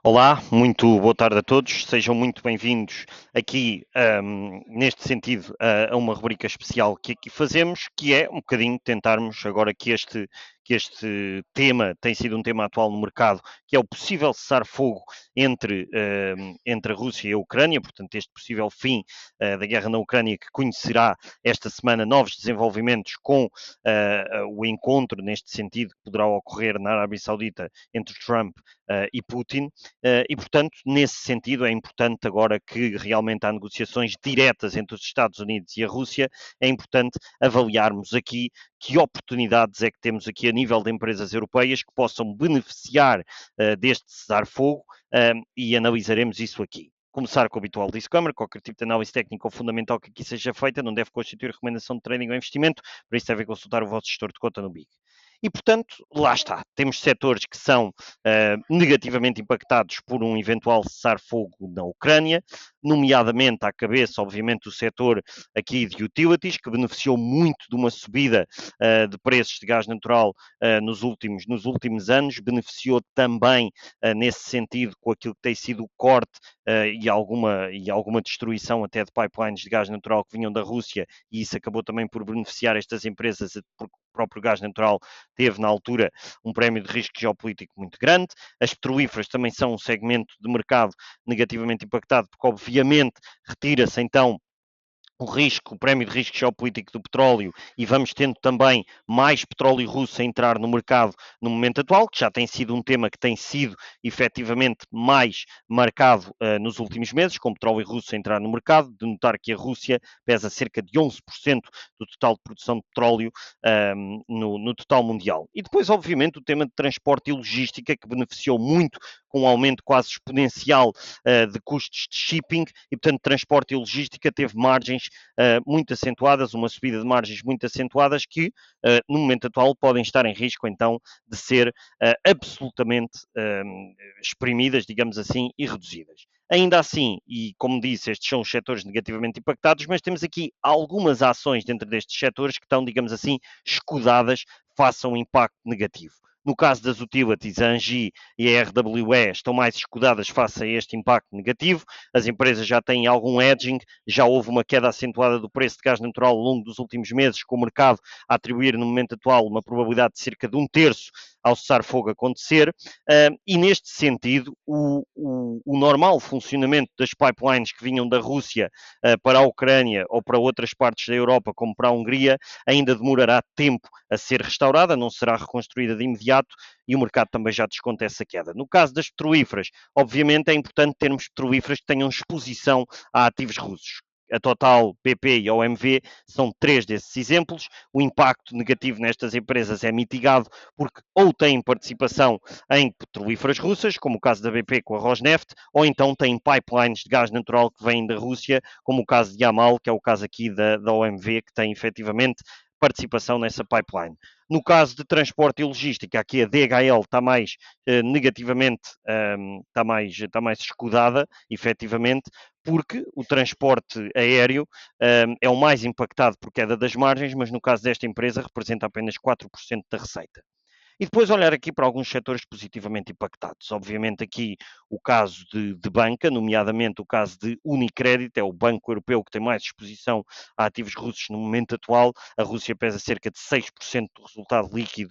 Olá, muito boa tarde a todos, sejam muito bem-vindos aqui, neste sentido, a uma rubrica especial que aqui fazemos, que é um bocadinho tentarmos, agora que este tema tem sido um tema atual no mercado, que é o possível cessar-fogo entre a Rússia e a Ucrânia, portanto, este possível fim da guerra na Ucrânia, que conhecerá esta semana novos desenvolvimentos com o encontro, neste sentido, que poderá ocorrer na Arábia Saudita entre Trump e Putin. E, portanto, nesse sentido, é importante agora que realmente há negociações diretas entre os Estados Unidos e a Rússia, é importante avaliarmos aqui que oportunidades é que temos aqui a nível de empresas europeias que possam beneficiar deste cessar-fogo e analisaremos isso aqui. Começar com o habitual disclaimer, qualquer tipo de análise técnica ou fundamental que aqui seja feita não deve constituir recomendação de trading ou investimento, para isso devem consultar o vosso gestor de conta no BIG. E, portanto, lá está. Temos setores que são negativamente impactados por um eventual cessar-fogo na Ucrânia, nomeadamente à cabeça, obviamente, o setor aqui de utilities, que beneficiou muito de uma subida de preços de gás natural nos últimos anos, beneficiou também, nesse sentido, com aquilo que tem sido o corte e alguma destruição até de pipelines de gás natural que vinham da Rússia, e isso acabou também por beneficiar estas empresas, porque o próprio gás natural teve, na altura, um prémio de risco geopolítico muito grande. As petrolíferas também são um segmento de mercado negativamente impactado, porque, obviamente, retira-se então o prémio de risco geopolítico do petróleo, e vamos tendo também mais petróleo russo a entrar no mercado no momento atual, que já tem sido um tema que tem sido efetivamente mais marcado nos últimos meses, com petróleo russo a entrar no mercado, de notar que a Rússia pesa cerca de 11% do total de produção de petróleo no total mundial. E depois, obviamente, o tema de transporte e logística, que beneficiou muito com um aumento quase exponencial de custos de shipping, e, portanto, transporte e logística teve margens muito acentuadas, uma subida de margens muito acentuadas que, no momento atual, podem estar em risco, então, de ser absolutamente exprimidas, digamos assim, e reduzidas. Ainda assim, e como disse, estes são os setores negativamente impactados, mas temos aqui algumas ações dentro destes setores que estão, digamos assim, escudadas face a um impacto negativo. No caso das utilities, a Engie e a RWE estão mais escudadas face a este impacto negativo. As empresas já têm algum hedging, já houve uma queda acentuada do preço de gás natural ao longo dos últimos meses, com o mercado a atribuir no momento atual uma probabilidade de cerca de um terço ao cessar-fogo acontecer, e neste sentido o normal funcionamento das pipelines que vinham da Rússia para a Ucrânia ou para outras partes da Europa, como para a Hungria, ainda demorará tempo a ser restaurada, não será reconstruída de imediato, e o mercado também já desconta essa queda. No caso das petrolíferas, obviamente é importante termos petrolíferas que tenham exposição a ativos russos. A Total, BP e a OMV são três desses exemplos. O impacto negativo nestas empresas é mitigado porque ou têm participação em petrolíferas russas, como o caso da BP com a Rosneft, ou então têm pipelines de gás natural que vêm da Rússia, como o caso de Yamal, que é o caso aqui da OMV, que tem efetivamente participação nessa pipeline. No caso de transporte e logística, aqui a DHL está mais negativamente, está mais escudada, efetivamente, porque o transporte aéreo é o mais impactado por queda das margens, mas no caso desta empresa representa apenas 4% da receita. E depois olhar aqui para alguns setores positivamente impactados. Obviamente aqui o caso de banca, nomeadamente o caso de Unicredit, é o banco europeu que tem mais exposição a ativos russos no momento atual. A Rússia pesa cerca de 6% do resultado líquido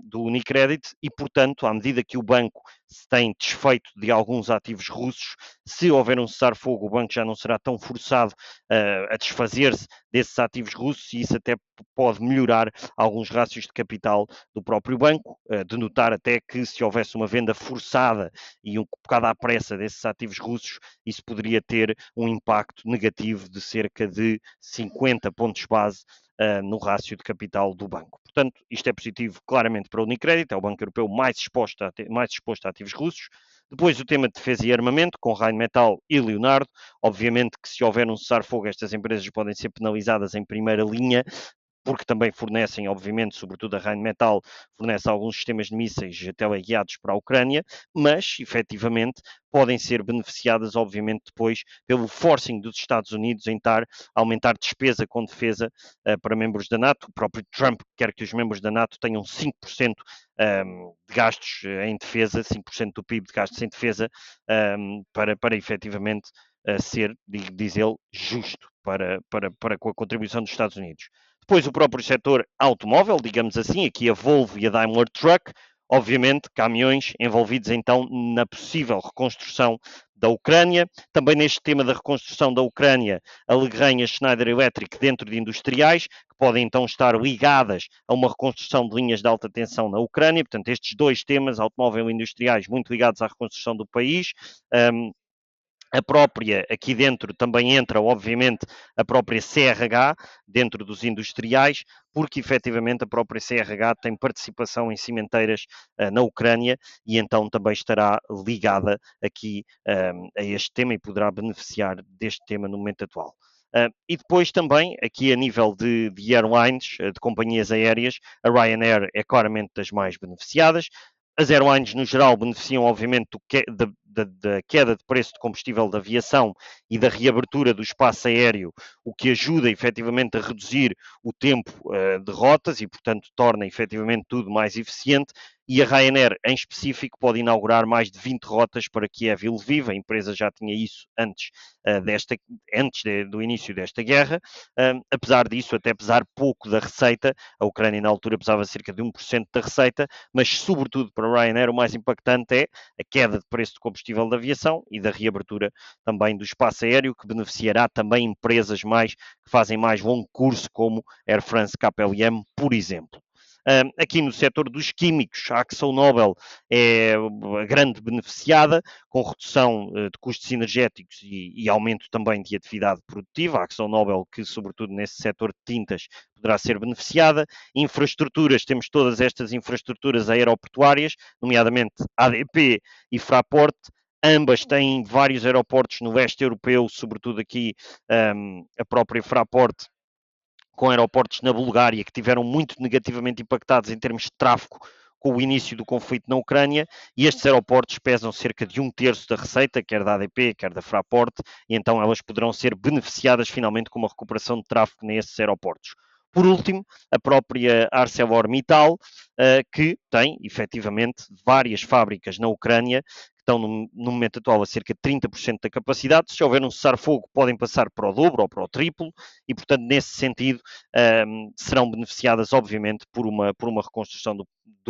do Unicredit e, portanto, à medida que o banco se tem desfeito de alguns ativos russos, se houver um cessar-fogo, o banco já não será tão forçado a desfazer-se desses ativos russos, e isso até pode melhorar alguns rácios de capital do próprio banco, de notar até que se houvesse uma venda forçada e um bocado à pressa desses ativos russos, isso poderia ter um impacto negativo de cerca de 50 pontos base no rácio de capital do banco. Portanto, isto é positivo claramente para o Unicredit, é o banco europeu mais exposto a ativos russos. Depois o tema de defesa e armamento, com Rheinmetall e Leonardo. Obviamente que se houver um cessar-fogo, estas empresas podem ser penalizadas em primeira linha, porque também fornecem, obviamente, sobretudo a Rheinmetall, fornece alguns sistemas de mísseis teleguiados para a Ucrânia, mas, efetivamente, podem ser beneficiadas, obviamente, depois pelo forcing dos Estados Unidos em aumentar despesa com defesa para membros da NATO. O próprio Trump quer que os membros da NATO tenham 5% de gastos em defesa, 5% do PIB de gastos em defesa, para efetivamente ser, diz ele, justo para com a contribuição dos Estados Unidos. Depois o próprio setor automóvel, digamos assim, aqui a Volvo e a Daimler Truck, obviamente caminhões envolvidos então na possível reconstrução da Ucrânia. Também neste tema da reconstrução da Ucrânia, alegrenhas Schneider Electric dentro de industriais, que podem então estar ligadas a uma reconstrução de linhas de alta tensão na Ucrânia. Portanto, estes dois temas, automóvel e industriais, muito ligados à reconstrução do país. A própria, aqui dentro também entra, obviamente, a própria CRH, dentro dos industriais, porque efetivamente a própria CRH tem participação em cimenteiras na Ucrânia e então também estará ligada aqui a este tema e poderá beneficiar deste tema no momento atual. E depois também, aqui a nível de airlines, de companhias aéreas, a Ryanair é claramente das mais beneficiadas. As airlines, no geral, beneficiam, obviamente, da queda de preço de combustível da aviação e da reabertura do espaço aéreo, o que ajuda, efetivamente, a reduzir o tempo de rotas e, portanto, torna, efetivamente, tudo mais eficiente. E a Ryanair, em específico, pode inaugurar mais de 20 rotas para Kiev e Lviv. A empresa já tinha isso antes do início desta guerra. Apesar disso, até pesar pouco da receita, a Ucrânia na altura pesava cerca de 1% da receita, mas sobretudo para a Ryanair o mais impactante é a queda de preço de combustível da aviação e da reabertura também do espaço aéreo, que beneficiará também empresas que fazem mais longo curso, como Air France KLM, por exemplo. Aqui no setor dos químicos, a AkzoNobel é a grande beneficiada, com redução de custos energéticos e aumento também de atividade produtiva. A AkzoNobel, que sobretudo nesse setor de tintas, poderá ser beneficiada. Infraestruturas, temos todas estas infraestruturas aeroportuárias, nomeadamente ADP e Fraport. Ambas têm vários aeroportos no leste europeu, sobretudo aqui a própria Fraport, com aeroportos na Bulgária que tiveram muito negativamente impactados em termos de tráfego com o início do conflito na Ucrânia, e estes aeroportos pesam cerca de 1/3 da receita, quer da ADP, quer da Fraport, e então elas poderão ser beneficiadas finalmente com uma recuperação de tráfego nesses aeroportos. Por último, a própria ArcelorMittal, que tem, efetivamente, várias fábricas na Ucrânia, que estão no momento atual a cerca de 30% da capacidade. Se houver um cessar-fogo, podem passar para o dobro ou para o triplo, e, portanto, nesse sentido, serão beneficiadas, obviamente, por uma reconstrução do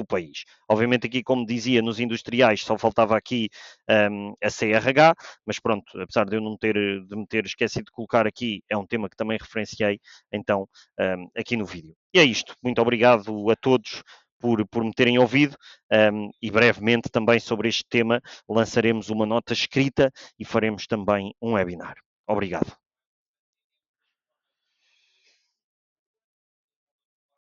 país. Obviamente, aqui, como dizia, nos industriais só faltava aqui a CRH, mas pronto, apesar de eu de me ter esquecido de colocar aqui, é um tema que também referenciei, então, aqui no vídeo. E é isto. Muito obrigado a todos por me terem ouvido, e brevemente também sobre este tema lançaremos uma nota escrita e faremos também um webinar. Obrigado.